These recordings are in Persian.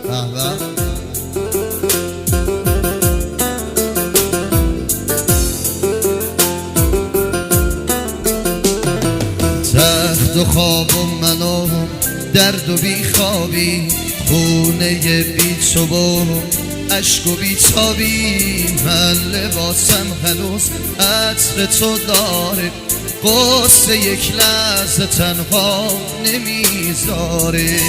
تخت و خواب و من و درد و بیخوابی، خونه بی تو و عشق و بیتابی. من لباسم هنوز عطر تو داره، قصه یک لحظه تنها نمیذاره.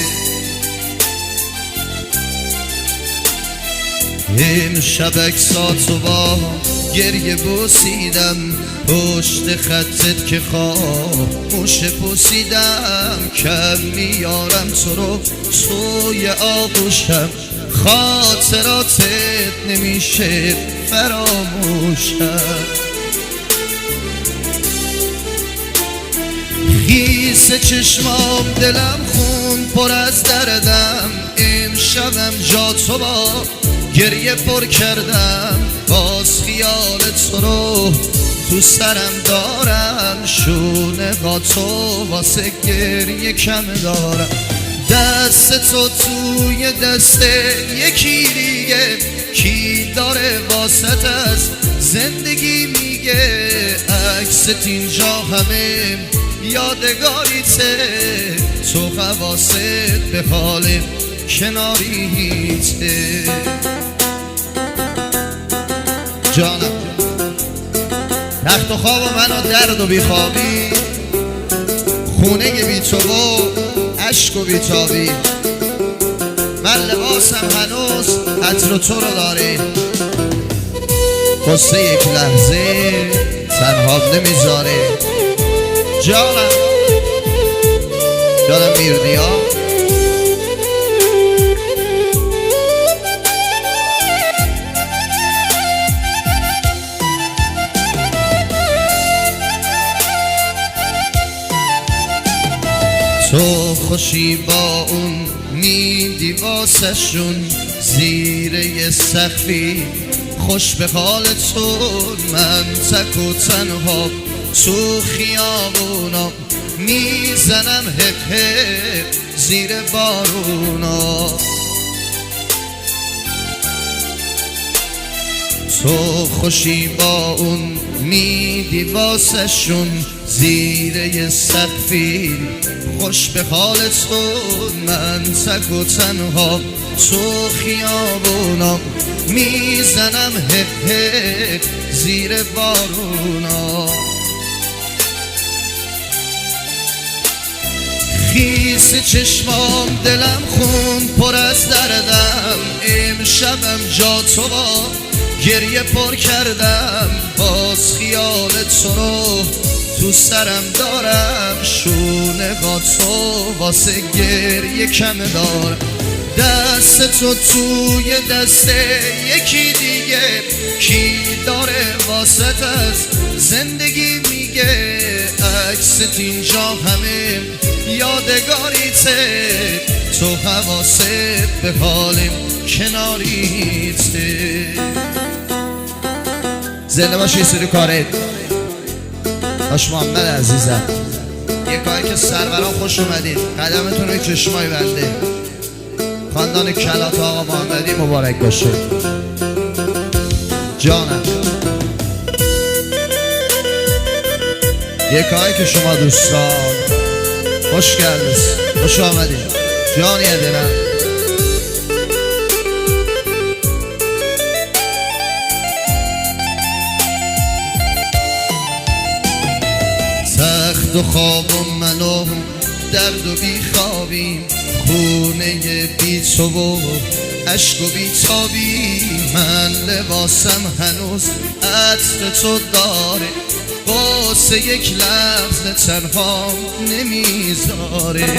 این شب عکساتو با گریه بوسیدم، پشت خطت که خاموش پوسیدم. کم میارم تو رو توی آغوشم، خاطراتت نمیشه فراموشم. خیس چشمام دلم خون پر از دردم، امشبم جا تو با گریه پر کردم. باز خیال تو رو تو سرم دارم، شونه با تو واسه گریه کم دارم. دست تو توی دست یکی دیگه، کی داره واسط از زندگی میگه. عکست اینجا همه یادگاریته، تو حواست به حال کناریته. جانم تخت و خواب و من و درد و بیخوابی، خونه بی تو و عشق و بیتابی. من لباسم هنوز عطر تو رو داره، قصه یک لحظه تنها نمیذاره. جانم میردیا تو خوشی با اون میدی واسه شون، زیر یه سقفی خوش به حالتون. من تک و تنها تو خیابونا میزنم حق حق زیر بارونا. تو خوشی با اون میدی واسه شون، زیر یه سقفی خوش به حالتون. من تک و تنها تو خیابونا میزنم حق حق زیر بارونا. خیس چشمام دلم خون پر از دردم، امشبم جا تو با گریه پر کردم. باز خیال تو رو تو سرم دارم، شونه با تو واسه گریه کم دارم. دست تو توی دست یکی دیگه، کی داره واسط از زندگی میگه. عکست اینجا همه یادگاریته، تو حواست به حالم کناریته. زنده باشی سری کارت باش محمد عزیزم. یه کاری که سروران خوش اومدید، قدمتون روی چشمای بنده. خاندان کلات آقا محمدی مبارک باشه. جانم یه کاری که شما دوستان خوش کردید، خوش آمدید. جانی دلم تخت و خواب و من و درد و بیخوابیم، خونه بی تو و عشق و بیتابی. من لباسم هنوز عطر تو داره، واسه یک لحظه تنها نمیذاره.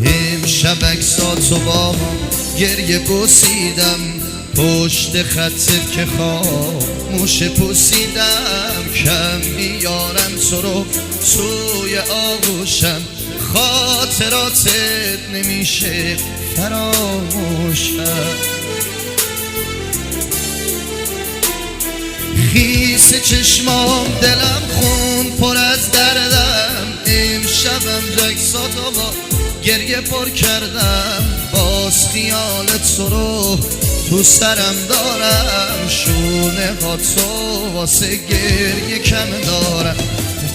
امشب عکساتو با گریه بوسیدم، پشت خطت که خاموش پوسیدم. کم میارم تو رو توی آغوشم، خاطراتت نمیشه فراموشم. خیس چشمام دلم خون پر از دردم، امشبم جکساتو با گریه پر کردم، باز خیالت تو رو تو سرم دارم، شونه ها تو واسه گریه کم دارم.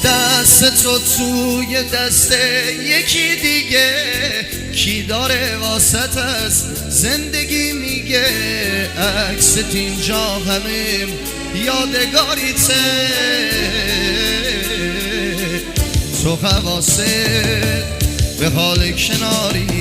دست تو توی دست یکی دیگه، کی داره واسط از زندگی میگه، عکست اینجا همه یادگاریته، تو حواست به حال کناری